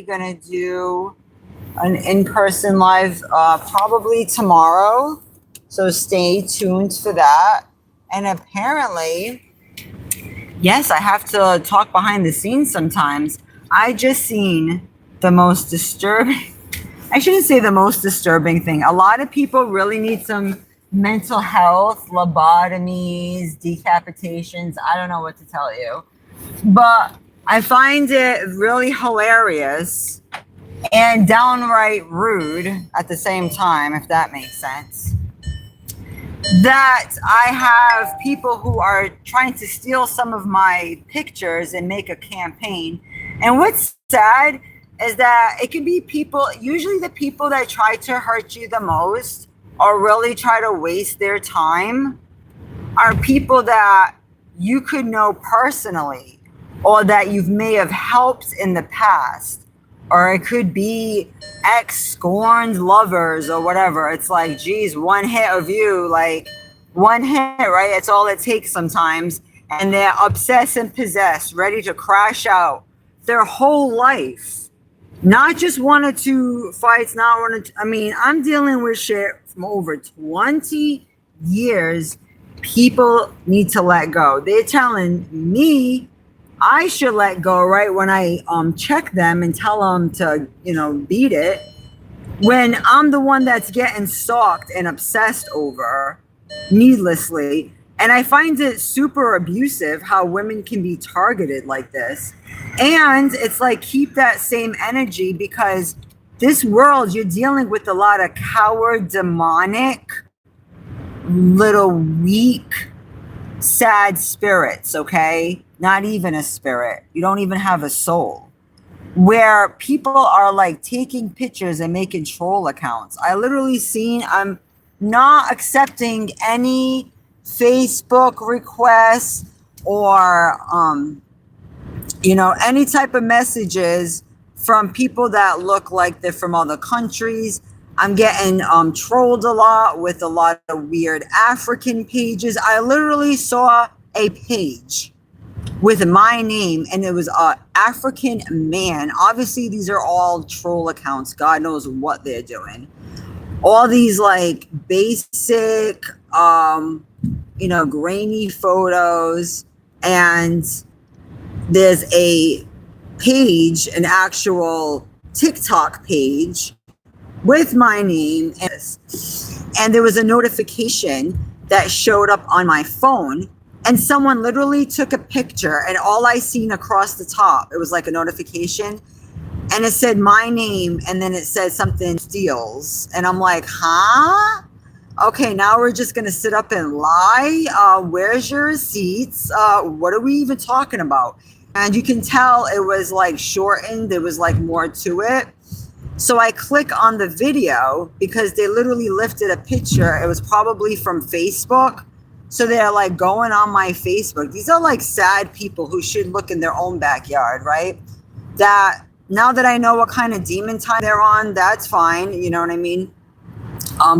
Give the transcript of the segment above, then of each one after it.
gonna do an in-person live probably tomorrow. So stay tuned for that. And apparently, yes, I have to talk behind the scenes sometimes. I just seen the most disturbing, I shouldn't say the most disturbing thing. A lot of people really need some mental health, lobotomies, decapitations. I don't know what to tell you. But I find it really hilarious and downright rude at the same time, if that makes sense, that I have people who are trying to steal some of my pictures and make a campaign. And what's sad is that it can be people, usually the people that try to hurt you the most or really try to waste their time are people that you could know personally or that you may have helped in the past. Or it could be ex-scorned lovers or whatever. It's like, geez, one hit of you, like one hit, right? It's all it takes sometimes. And they're obsessed and possessed, ready to crash out their whole life. Not just one or two fights, not one or two. I mean, I'm dealing with shit from over 20 years. People need to let go. They're telling me I should let go right when I check them and tell them to, beat it. When I'm the one that's getting stalked and obsessed over needlessly. And I find it super abusive how women can be targeted like this. And it's like, keep that same energy because this world, you're dealing with a lot of coward, demonic, little weak, sad spirits, okay? Not even a spirit. You don't even have a soul. Where people are like taking pictures and making troll accounts. I literally seen, I'm not accepting any Facebook requests or, any type of messages from people that look like they're from other countries. I'm getting trolled a lot with a lot of weird African pages. I literally saw a page with my name and it was a African man. Obviously, these are all troll accounts. God knows what they're doing. All these like basic, grainy photos. And there's a page, an actual TikTok page with my name, and there was a notification that showed up on my phone, and someone literally took a picture, and all I seen across the top, it was like a notification, and it said my name, and then it said something steals, and I'm like, huh? Okay, now we're just gonna sit up and lie. Where's your receipts? What are we even talking about? And you can tell it was like shortened, there was like more to it. So I click on the video because they literally lifted a picture. It was probably from Facebook. So they're like going on my Facebook. These are like sad people who should look in their own backyard, right? That now that I know what kind of demon time they're on, that's fine. You know what I mean?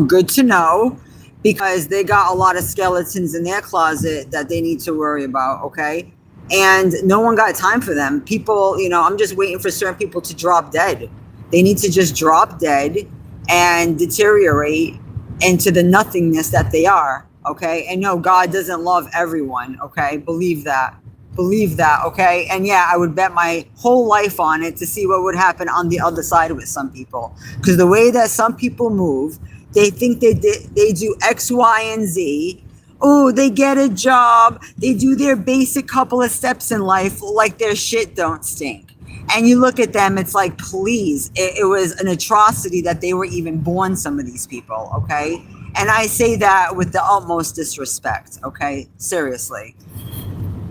Good to know because they got a lot of skeletons in their closet that they need to worry about, okay? And no one got time for them. People, I'm just waiting for certain people to drop dead. They need to just drop dead and deteriorate into the nothingness that they are, okay? And no, God doesn't love everyone, okay? Believe that, okay? And yeah, I would bet my whole life on it to see what would happen on the other side with some people. Because the way that some people move, they think they do X, Y, and Z. Oh, they get a job. They do their basic couple of steps in life like their shit don't stink. And you look at them, it's like, please, it was an atrocity that they were even born, some of these people, okay? And I say that with the utmost disrespect, okay? Seriously.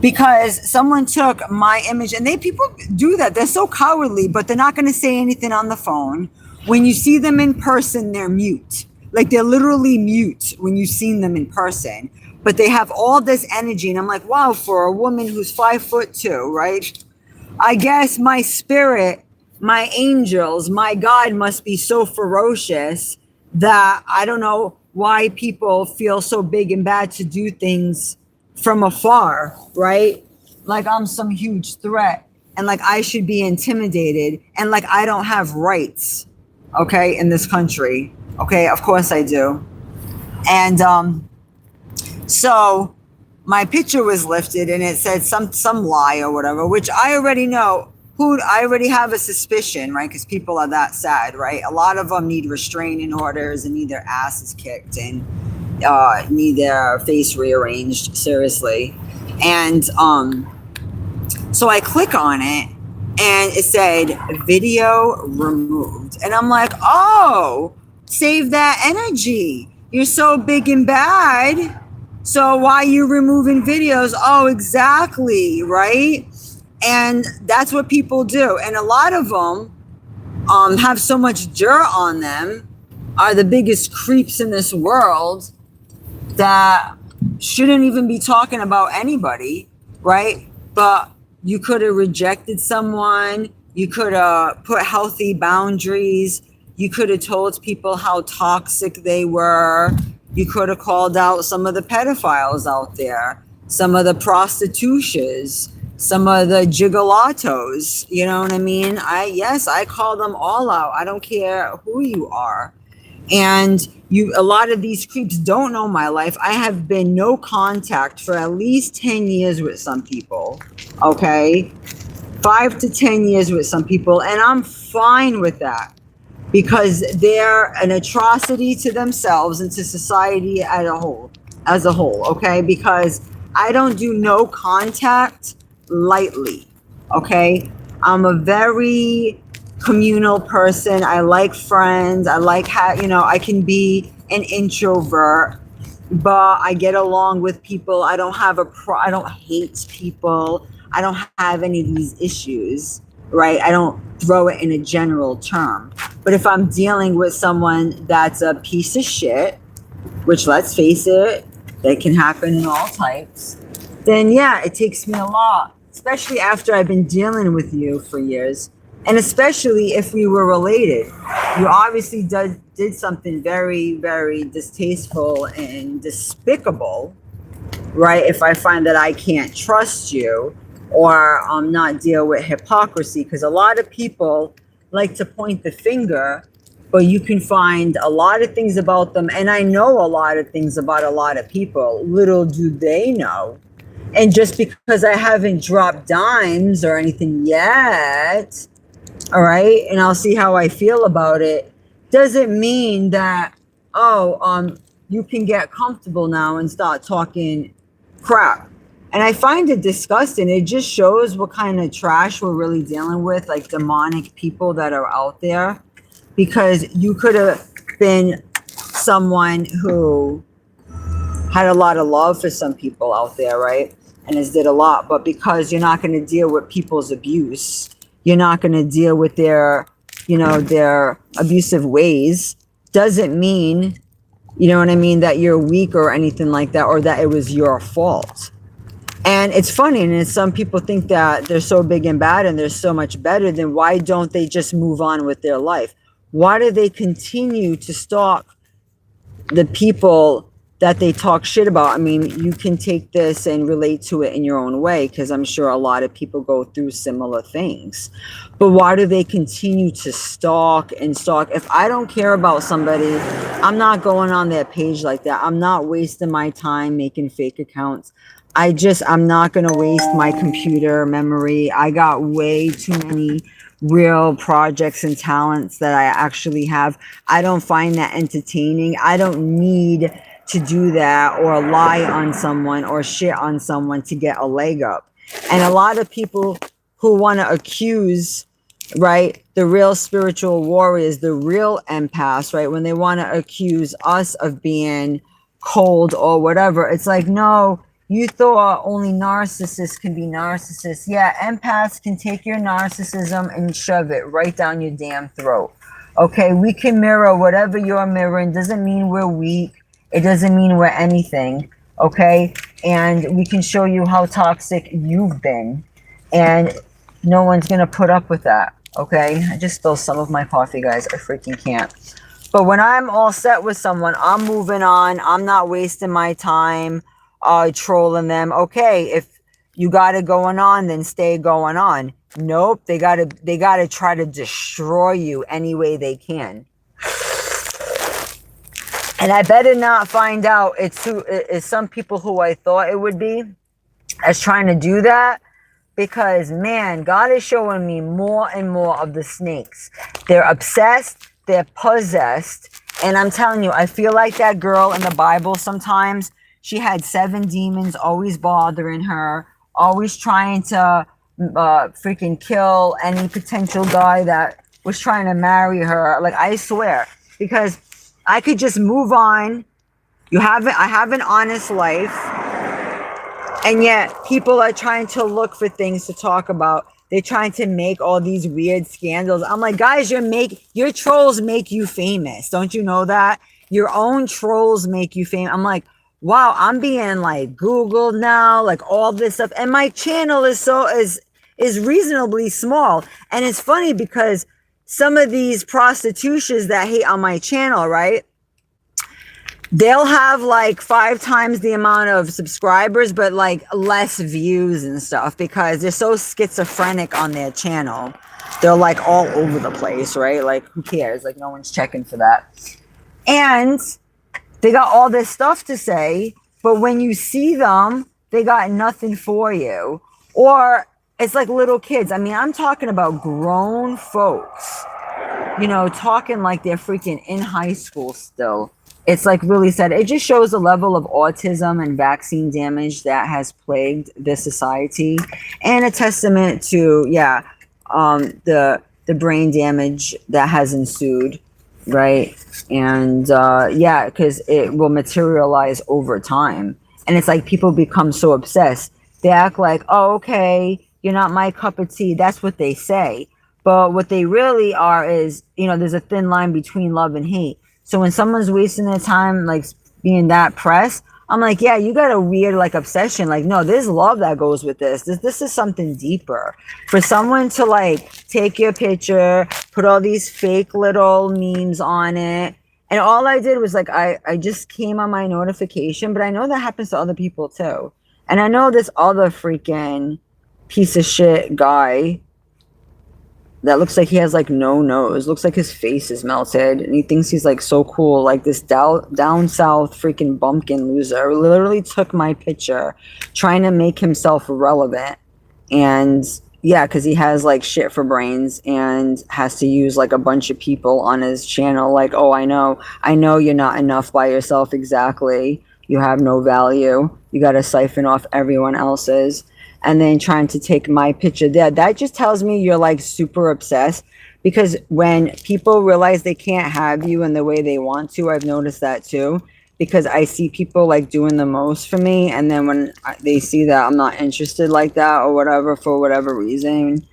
Because someone took my image, and people do that. They're so cowardly, but they're not going to say anything on the phone. When you see them in person, they're mute. Like, they're literally mute when you've seen them in person. But they have all this energy, and I'm like, wow, for a woman who's 5'2", right? I guess my spirit, my angels, my God must be so ferocious that I don't know why people feel so big and bad to do things from afar, right? Like I'm some huge threat. and like I should be intimidated, and like I don't have rights, okay, in this country. Okay, of course I do. And so my picture was lifted and it said some lie or whatever, which I already know who. I already have a suspicion, right? Because people are that sad, right? A lot of them need restraining orders and need their asses kicked and need their face rearranged, seriously. And so I click on it and it said video removed, and I'm like, oh, save that energy. You're so big and bad. So why are you removing videos? Oh, exactly, right? And that's what people do. And a lot of them have so much dirt on them, are the biggest creeps in this world, that shouldn't even be talking about anybody, right? But you could have rejected someone. You could have put healthy boundaries. You could have told people how toxic they were. You could have called out some of the pedophiles out there, some of the prostitutions, some of the gigolatos. You know what I mean? I call them all out. I don't care who you are. And a lot of these creeps don't know my life. I have been no contact for at least 10 years with some people. Okay? 5 to 10 years with some people. And I'm fine with that, because they're an atrocity to themselves and to society as a whole, okay? Because I don't do no contact lightly, okay? I'm a very communal person. I like friends. I like I can be an introvert, but I get along with people. I don't hate people. I don't have any of these issues, right? I don't throw it in a general term. But if I'm dealing with someone that's a piece of shit, which, let's face it, that can happen in all types, then yeah, it takes me a lot, especially after I've been dealing with you for years. And especially if we were related. You obviously did something very, very distasteful and despicable, right? If I find that I can't trust you, or not deal with hypocrisy, because a lot of people like to point the finger, but you can find a lot of things about them. And I know a lot of things about a lot of people. Little do they know. And just because I haven't dropped dimes or anything yet, all right, and I'll see how I feel about it, doesn't mean that, you can get comfortable now and start talking crap. And I find it disgusting. It just shows what kind of trash we're really dealing with, like demonic people that are out there. Because you could have been someone who had a lot of love for some people out there, right? And has did a lot. But because you're not going to deal with people's abuse, you're not going to deal with their abusive ways, doesn't mean, that you're weak or anything like that, or that it was your fault. And it's funny, and some people think that they're so big and bad and they're so much better, then why don't they just move on with their life? Why do they continue to stalk the people that they talk shit about? I mean, you can take this and relate to it in your own way, because I'm sure a lot of people go through similar things. But why do they continue to stalk and stalk? If I don't care about somebody, I'm not going on their page like that. I'm not wasting my time making fake accounts. I'm not going to waste my computer memory. I got way too many real projects and talents that I actually have. I don't find that entertaining. I don't need to do that or lie on someone or shit on someone to get a leg up. And a lot of people who want to accuse, right, the real spiritual warriors, the real empaths, right, when they want to accuse us of being cold or whatever, it's like, no, you thought only narcissists can be narcissists. Yeah, empaths can take your narcissism and shove it right down your damn throat. Okay, we can mirror whatever you're mirroring. Doesn't mean we're weak. It doesn't mean we're anything. Okay, and we can show you how toxic you've been. And no one's going to put up with that. Okay, I just spilled some of my coffee, guys. I freaking can't. But when I'm all set with someone, I'm moving on. I'm not wasting my time trolling them. Okay, if you got it going on, then stay going on. Nope, they gotta try to destroy you any way they can. And I better not find out it's some people who I thought it would be as trying to do that, because man, God is showing me more and more of the snakes. They're obsessed, they're possessed, and I'm telling you, I feel like that girl in the Bible sometimes. She had 7 demons always bothering her, always trying to freaking kill any potential guy that was trying to marry her. Like, I swear, because I could just move on. I have an honest life, and yet people are trying to look for things to talk about. They're trying to make all these weird scandals. I'm like, guys, your trolls make you famous. Don't you know that? Your own trolls make you famous. I'm like, wow, I'm being like Googled now, like all this stuff. And my channel is reasonably small. And it's funny because some of these prostitutions that hate on my channel, right? They'll have like 5 times the amount of subscribers, but like less views and stuff because they're so schizophrenic on their channel. They're like all over the place, right? Like, who cares? Like, no one's checking for that. And they got all this stuff to say, but when you see them, they got nothing for you. Or it's like little kids. I mean, I'm talking about grown folks, talking like they're freaking in high school still. It's like really sad. It just shows the level of autism and vaccine damage that has plagued this society, and a testament to the brain damage that has ensued, right? And because it will materialize over time, and it's like people become so obsessed. They act like, oh, okay, you're not my cup of tea. That's what they say, but what they really are is, there's a thin line between love and hate. So when someone's wasting their time, like being that pressed, I'm like, yeah, you got a weird like obsession. Like, no, there's love that goes with this. This is something deeper. For someone to like take your picture, put all these fake little memes on it. And all I did was like, I just came on my notification, but I know that happens to other people too. And I know this other freaking piece of shit guy that looks like he has like no nose, looks like his face is melted, and he thinks he's like so cool, like this down south freaking bumpkin loser literally took my picture trying to make himself relevant. And yeah, because he has like shit for brains and has to use like a bunch of people on his channel, like, oh, I know you're not enough by yourself. Exactly, you have no value, you got to siphon off everyone else's, and then trying to take my picture there. That just tells me you're like super obsessed, because when people realize they can't have you in the way they want to, I've noticed that too, because I see people like doing the most for me, and then when they see that I'm not interested like that or whatever, for whatever reason,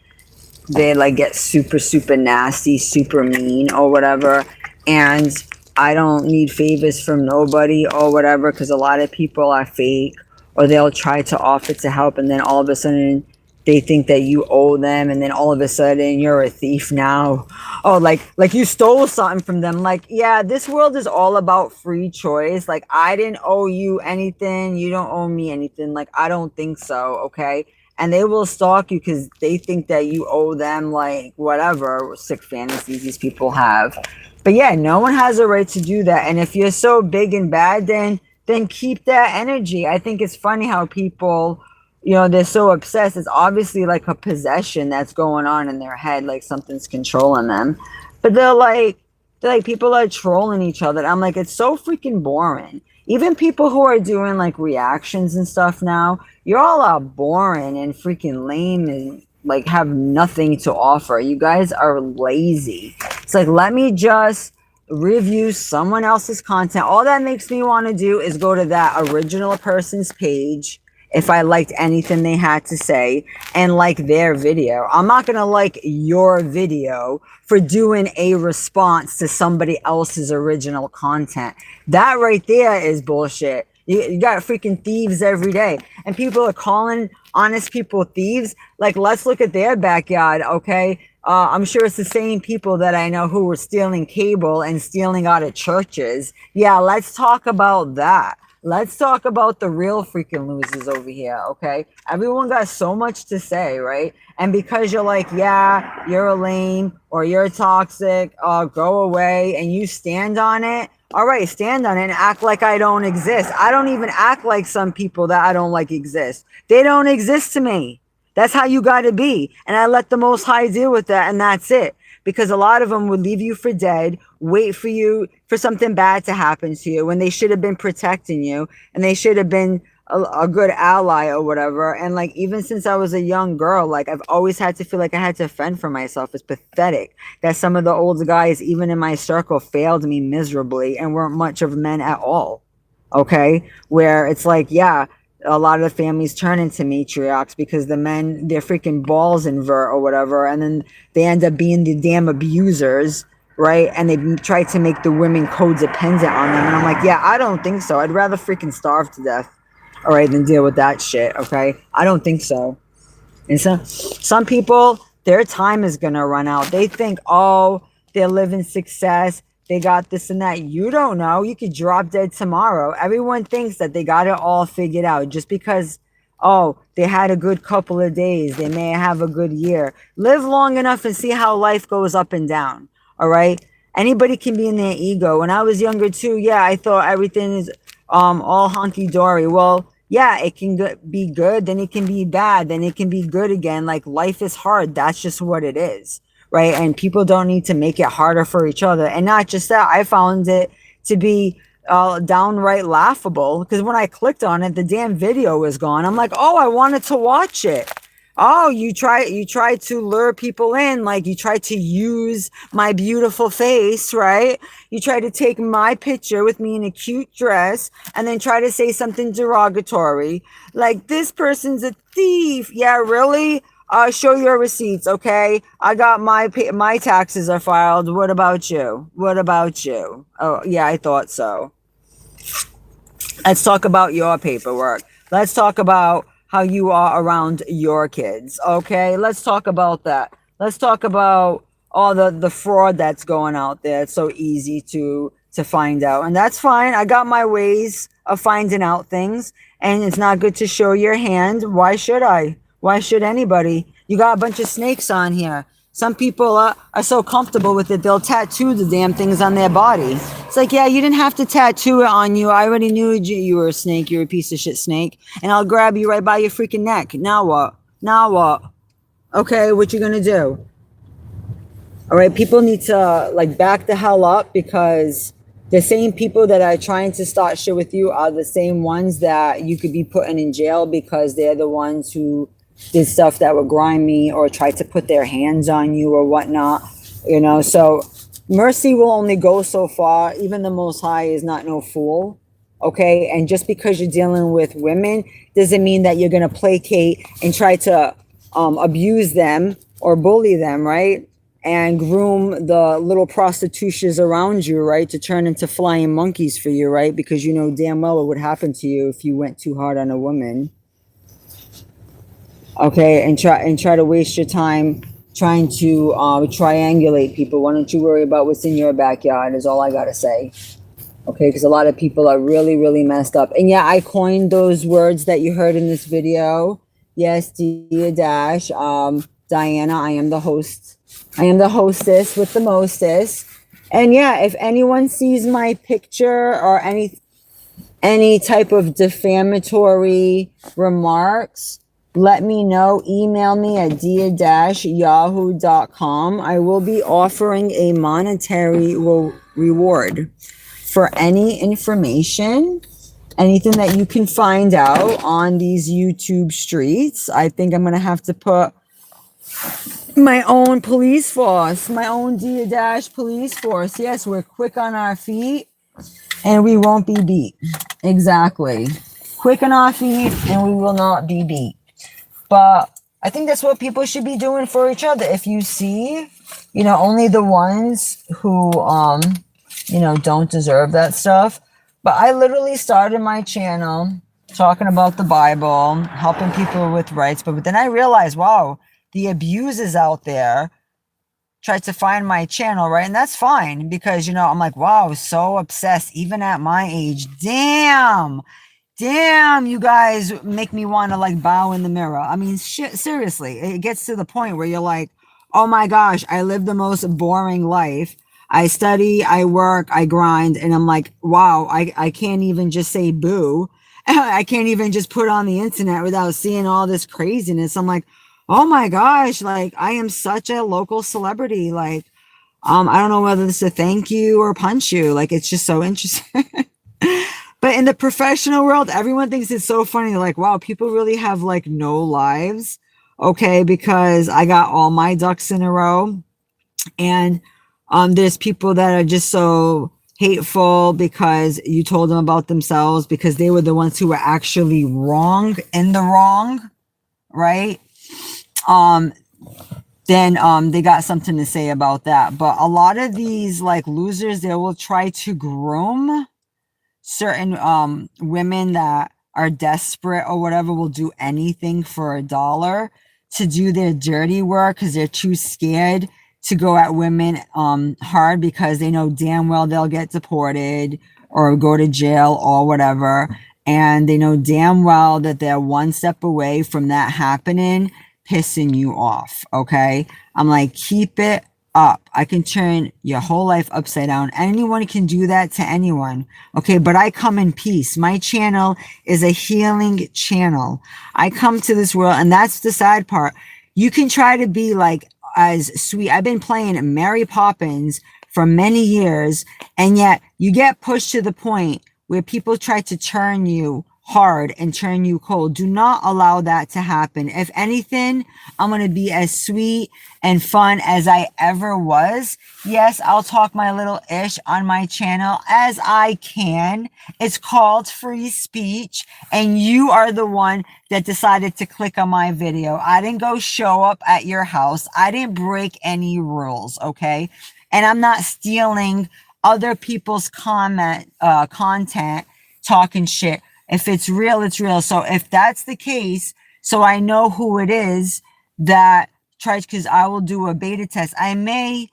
they like get super, super nasty, super mean or whatever. And I don't need favors from nobody or whatever, because a lot of people are fake, or they'll try to offer to help, and then all of a sudden they think that you owe them, and then all of a sudden you're a thief now. Oh, like you stole something from them. Like, yeah, this world is all about free choice. Like, I didn't owe you anything, you don't owe me anything. Like, I don't think so, okay? And they will stalk you because they think that you owe them, like, whatever sick fantasies these people have. But yeah, no one has a right to do that. And if you're so big and bad, then keep that energy. I think it's funny how people, they're so obsessed. It's obviously like a possession that's going on in their head, like something's controlling them. But they're like people are trolling each other. I'm like, it's so freaking boring. Even people who are doing like reactions and stuff now, you're all boring and freaking lame and like have nothing to offer. You guys are lazy. It's like, let me just review someone else's content. All that makes me want to do is go to that original person's page if I liked anything they had to say and like their video. I'm not gonna like your video for doing a response to somebody else's original content. That right there is bullshit. You got freaking thieves every day, and people are calling honest people thieves. Like, let's look at their backyard, okay? I'm sure it's the same people that I know who were stealing cable and stealing out of churches. Yeah, let's talk about that. let's talk about the real freaking losers over here, okay? Everyone got so much to say, right? And because you're like, yeah, you're a lame or you're toxic, go away, and you stand on it. All right, stand on it and act like I don't exist. I don't even act like some people that I don't like exist. They don't exist to me. That's how you got to be. And I let the Most High deal with that, and that's it. Because a lot of them would leave you for dead, wait for you for something bad to happen to you when they should have been protecting you and they should have been a good ally or whatever. And like, even since I was a young girl, like I've always had to feel like I had to fend for myself. It's pathetic that some of the older guys, even in my circle, failed me miserably and weren't much of men at all. Okay. Where it's like, yeah, a lot of the families turn into matriarchs because the men, their freaking balls invert or whatever, and then they end up being the damn abusers, right? And they try to make the women codependent on them. And I'm like, yeah, I don't think so. I'd rather freaking starve to death, all right, than deal with that shit, okay? I don't think so. And some people, their time is gonna run out. They think, oh, they're living success. They got this and that. You don't know. You could drop dead tomorrow. Everyone thinks that they got it all figured out just because, oh, they had a good couple of days. They may have a good year. Live long enough and see how life goes up and down. All right. Anybody can be in their ego. When I was younger too, yeah, I thought everything is all hunky dory. Well, yeah, it can be good, then it can be bad, then it can be good again. Like life is hard. That's just what it is. Right. And people don't need to make it harder for each other. And not just that, I found it to be downright laughable because when I clicked on it, the damn video was gone. I'm like, oh, I wanted to watch it. Oh, you try to lure people in, like you try to use my beautiful face, right? You try to take my picture with me in a cute dress and then try to say something derogatory. Like this person's a thief. Yeah, really? Show your receipts, okay? I got my taxes are filed. What about you? What about you? Oh, yeah, I thought so. Let's talk about your paperwork. Let's talk about how you are around your kids, okay? Let's talk about that. Let's talk about all the fraud that's going out there. It's so easy to find out, and that's fine. I got my ways of finding out things, and it's not good to show your hand. Why should I? Why should anybody? You got a bunch of snakes on here. Some people are so comfortable with it, they'll tattoo the damn things on their body. It's like, yeah, you didn't have to tattoo it on you. I already knew you were a snake. You're a piece of shit snake. And I'll grab you right by your freaking neck. Now what? Now what? Okay, what you gonna do? All right, people need to like back the hell up because the same people that are trying to start shit with you are the same ones that you could be putting in jail because they're the ones who did stuff that were grimy or tried to put their hands on you or whatnot, you know. So mercy will only go so far. Even the Most High is not no fool, okay? And just because you're dealing with women doesn't mean that you're going to placate and try to abuse them or bully them, right? And groom the little prostitutions around you, right? To turn into flying monkeys for you, right? Because you know damn well what would happen to you if you went too hard on a woman. Okay, and try to waste your time trying to triangulate people. Why don't you worry about what's in your backyard is all I gotta say. Okay, because a lot of people are really, really messed up. And yeah, I coined those words that you heard in this video. Yes, Dia Dash, Diana, I am the host. I am the hostess with the mostest. And yeah, if anyone sees my picture or any type of defamatory remarks, let me know. Email me at dia-yahoo.com. I will be offering a monetary reward for any information, anything that you can find out on these YouTube streets. I think I'm going to have to put my own police force, my own Dia police force. Yes, we're quick on our feet and we won't be beat. Exactly. Quick on our feet and we will not be beat. But I think that's what people should be doing for each other. If you see, you know, only the ones who, you know, don't deserve that stuff. But I literally started my channel talking about the Bible, helping people with rights. But then I realized, wow, the abusers out there tried to find my channel, right? And that's fine because, I'm like, wow, so obsessed, even at my age. Damn, you guys make me want to like bow in the mirror. I mean, shit, seriously, it gets to the point where you're like, oh my gosh, I live the most boring life. I study, I work, I grind, and I'm like, wow, I can't even just say boo. I can't even just put on the internet without seeing all this craziness. I'm like, oh my gosh, like I am such a local celebrity. Like, I don't know whether this is a thank you or punch you. Like, it's just so interesting. But in the professional world, everyone thinks it's so funny. Like, wow, people really have like no lives. Okay, because I got all my ducks in a row. And there's people that are just so hateful because you told them about themselves because they were the ones who were actually wrong in the wrong, right? Then they got something to say about that. But a lot of these like losers, they will try to groom certain women that are desperate or whatever, will do anything for $1 to do their dirty work because they're too scared to go at women hard because they know damn well they'll get deported or go to jail or whatever. And they know damn well that they're one step away from that happening, pissing you off. Okay. I'm like, keep it up. I can turn your whole life upside down. Anyone can do that to anyone. Okay. But I come in peace. My channel is a healing channel. I come to this world, and that's the sad part. You can try to be like as sweet. I've been playing Mary Poppins for many years, and yet you get pushed to the point where people try to turn you hard and turn you cold. Do not allow that to happen. If anything, I'm going to be as sweet and fun as I ever was. Yes, I'll talk my little ish on my channel as I can. It's called free speech, and you are the one that decided to click on my video. I didn't go show up at your house. I didn't break any rules, okay? And I'm not stealing other people's content, talking shit. If it's real, it's real. So if that's the case, so I know who it is that tries, because I will do a beta test. I may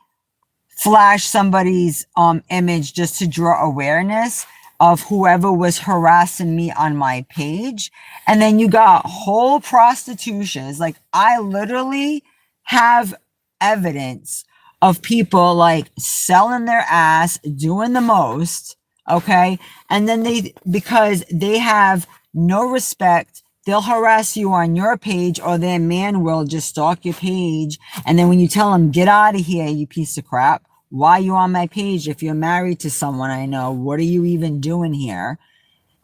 flash somebody's image just to draw awareness of whoever was harassing me on my page. And then you got whole prostitutions. Like, I literally have evidence of people like selling their ass, doing the most. Okay. And then because they have no respect, they'll harass you on your page, or their man will just stalk your page. And then when you tell them, get out of here, you piece of crap. Why are you on my page? If you're married to someone I know, what are you even doing here?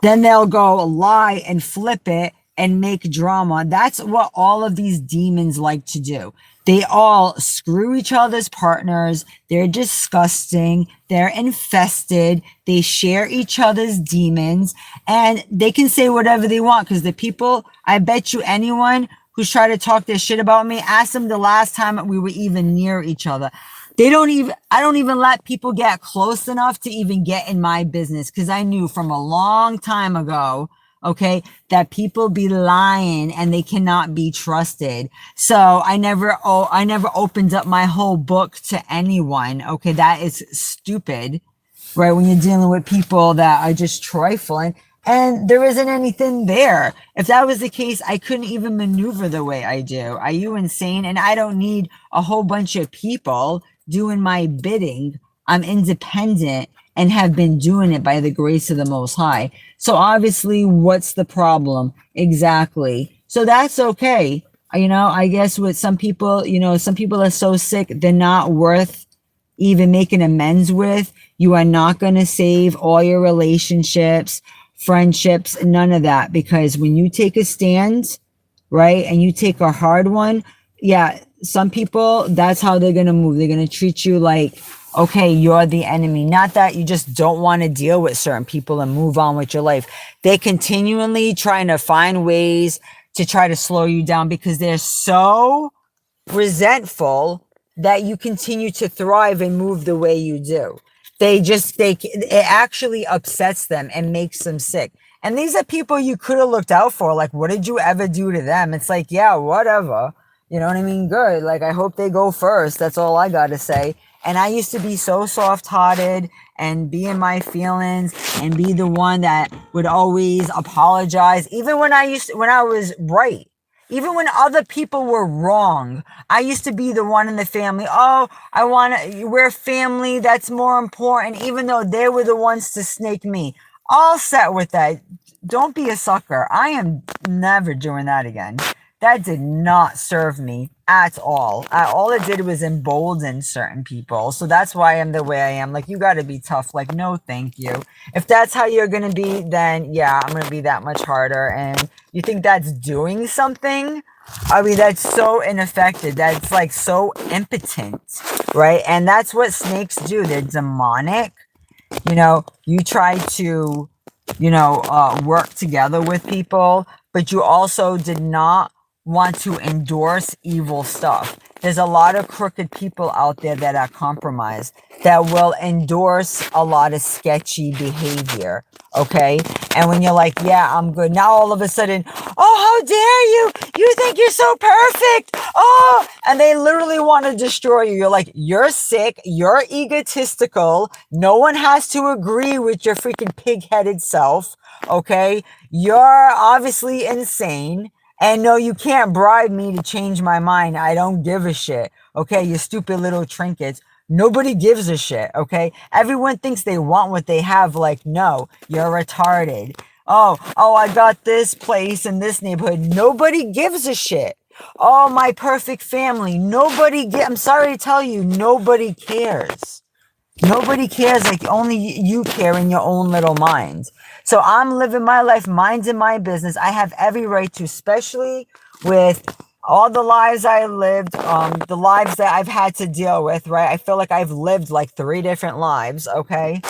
Then they'll go lie and flip it and make drama. That's what all of these demons like to do. They all screw each other's partners. They're disgusting. They're infested. They share each other's demons, and they can say whatever they want, because the people, I bet you anyone who's trying to talk their shit about me, ask them the last time we were even near each other. I don't even let people get close enough to even get in my business, because I knew from a long time ago, okay, that people be lying and they cannot be trusted. So I never opened up my whole book to anyone. Okay, that is stupid, right? When you're dealing with people that are just trifling and there isn't anything there. If that was the case, I couldn't even maneuver the way I do. Are you insane? And I don't need a whole bunch of people doing my bidding. I'm independent and have been doing it by the grace of the Most High. So obviously, what's the problem? Exactly. So that's okay. I guess with some people, some people are so sick, they're not worth even making amends with. You are not going to save all your relationships, friendships, none of that. Because when you take a stand, right, and you take a hard one, yeah, some people, that's how they're going to move. They're going to treat you like, okay, you're the enemy. Not that you just don't want to deal with certain people and move on with your life. They're continually trying to find ways to try to slow you down because they're so resentful that you continue to thrive and move the way you do. It actually upsets them and makes them sick. And these are people you could have looked out for. Like, what did you ever do to them? It's like, yeah, whatever. You know what I mean? Good. Like, I hope they go first. That's all I got to say. And I used to be so soft-hearted and be in my feelings and be the one that would always apologize, even when I was right. Even when other people were wrong, I used to be the one in the family. Oh, we're family. That's more important. Even though they were the ones to snake me. All set with that. Don't be a sucker. I am never doing that again. That did not serve me at all. All it did was embolden certain people. So that's why I'm the way I am. Like, you got to be tough. Like, no, thank you. If that's how you're going to be, then yeah, I'm going to be that much harder. And you think that's doing something? I mean, that's so ineffective. That's like so impotent, right? And that's what snakes do. They're demonic. You know, you try to, work together with people, but you also did not want to endorse evil stuff. There's a lot of crooked people out there that are compromised that will endorse a lot of sketchy behavior. Okay. And when you're like, yeah, I'm good. Now all of a sudden, oh, how dare you? You think you're so perfect. Oh, and they literally want to destroy you. You're like, you're sick. You're egotistical. No one has to agree with your freaking pig-headed self. Okay. You're obviously insane. And no, you can't bribe me to change my mind. I don't give a shit. Okay, you stupid little trinkets. Nobody gives a shit. Okay, everyone thinks they want what they have. Like, no, you're retarded. Oh, I got this place in this neighborhood. Nobody gives a shit. Oh, my perfect family. I'm sorry to tell you, nobody cares. Nobody cares, like only you care in your own little mind. So I'm living my life, minding my business. I have every right to, especially with all the lives I lived, the lives that I've had to deal with, right? I feel like I've lived like 3 different lives, okay?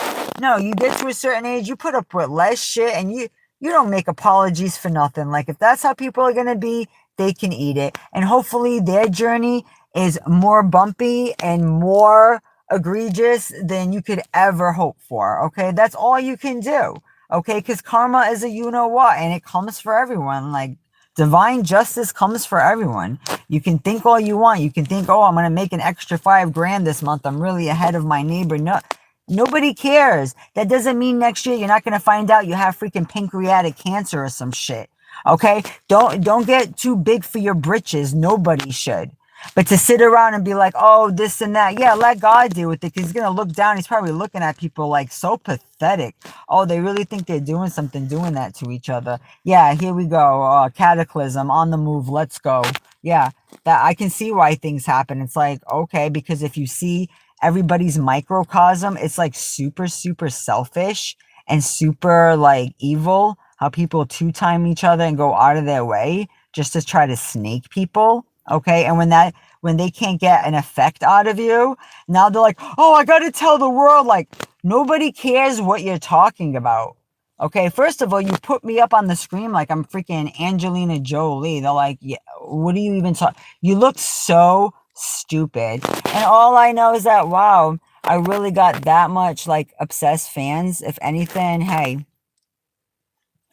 No, you get to a certain age, you put up with less shit and you don't make apologies for nothing. Like, if that's how people are going to be, they can eat it. And hopefully their journey is more bumpy and more egregious than you could ever hope for. Okay, that's all you can do. Okay, because karma is a you know what, and it comes for everyone. Like, divine justice comes for everyone. You can think all you want. You can think, oh, I'm gonna make an extra $5,000 this month. I'm really ahead of my neighbor. No, nobody cares. That doesn't mean next year you're not gonna find out you have freaking pancreatic cancer or some shit. Okay, don't get too big for your britches. Nobody should. But to sit around and be like, oh, this and that, yeah, let God deal with it. Because he's going to look down. He's probably looking at people like so pathetic. Oh, they really think they're doing something, doing that to each other. Yeah, here we go. Cataclysm, on the move. Let's go. Yeah, that I can see why things happen. It's like, okay, because if you see everybody's microcosm, it's like super, super selfish and super like evil. How people two-time each other and go out of their way just to try to snake people. Okay, and when they can't get an effect out of you, now they're like, oh, I gotta tell the world. Like, nobody cares what you're talking about. Okay, first of all, you put me up on the screen like I'm freaking Angelina Jolie. They're like, yeah, what are you even talking? You look so stupid. And all I know is that, wow, I really got that much like obsessed fans. If anything, hey,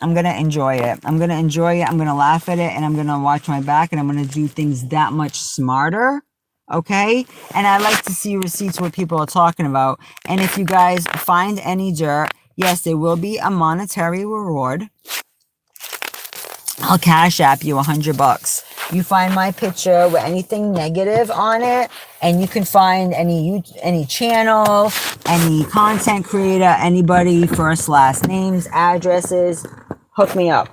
I'm going to enjoy it. I'm going to enjoy it. I'm going to laugh at it, and I'm going to watch my back, and I'm going to do things that much smarter. Okay. And I like to see receipts what people are talking about. And if you guys find any dirt, yes, there will be a monetary reward. I'll cash app you $100. You find my picture with anything negative on it, and you can find any channel, any content creator, anybody, first, last names, addresses, hook me up.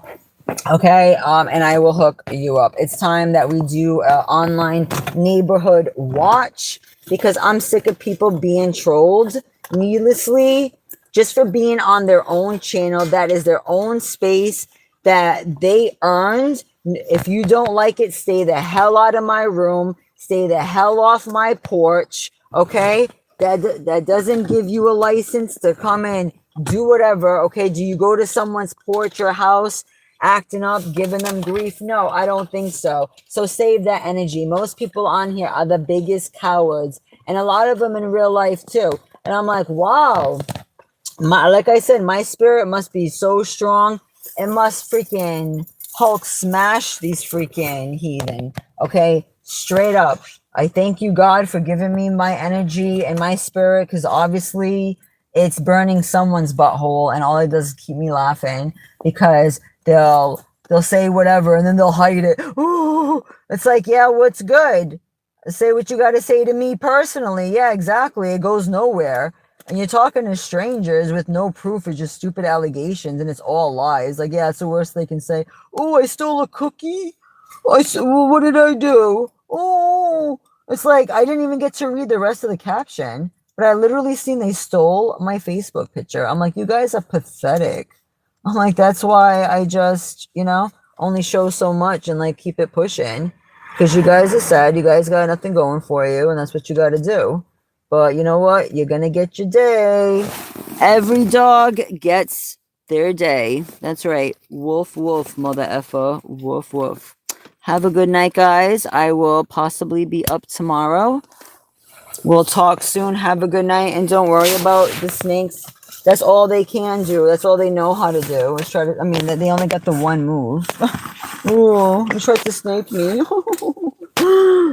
Okay, and I will hook you up. It's time that we do an online neighborhood watch, because I'm sick of people being trolled needlessly just for being on their own channel. That is their own space that they earned. If you don't like it, stay the hell out of my room. Stay the hell off my porch. Okay, that doesn't give you a license to come and do whatever. Okay, do you go to someone's porch or house acting up, giving them grief? No, I don't think so. So save that energy. Most people on here are the biggest cowards, and a lot of them in real life too. And I'm like, wow, like I said, my spirit must be so strong. It must freaking Hulk smash these freaking heathen. Okay, Straight up. I thank you, God, for giving me my energy and my spirit, because obviously it's burning someone's butthole, and all it does is keep me laughing, because they'll say whatever and then they'll hide it. Ooh, it's like, yeah, what's good? Say what you got to say to me personally. Yeah, exactly. It goes nowhere. And you're talking to strangers with no proof, it's just stupid allegations, and it's all lies. Like, yeah, it's the worst they can say. Oh, I stole a cookie. Well, what did I do? Oh, it's like I didn't even get to read the rest of the caption, but I literally seen they stole my Facebook picture. I'm like, you guys are pathetic. I'm like, that's why I just, only show so much and like keep it pushing, because you guys are sad. You guys got nothing going for you, and that's what you got to do. But you know what? You're gonna get your day. Every dog gets their day. That's right. Woof, woof, mother effer. Woof, woof. Have a good night, guys. I will possibly be up tomorrow. We'll talk soon. Have a good night. And don't worry about the snakes. That's all they can do. That's all they know how to do. Is try to, they only got the one move. Ooh, they tried to snake me.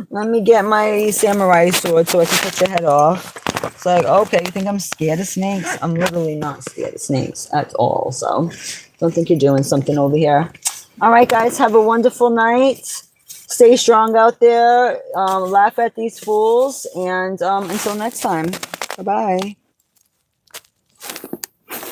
Let me get my samurai sword so I can cut your head off. It's like, okay, you think I'm scared of snakes? I'm literally not scared of snakes at all. So don't think you're doing something over here. All right, guys, have a wonderful night. Stay strong out there. Laugh at these fools. And until next time, bye-bye.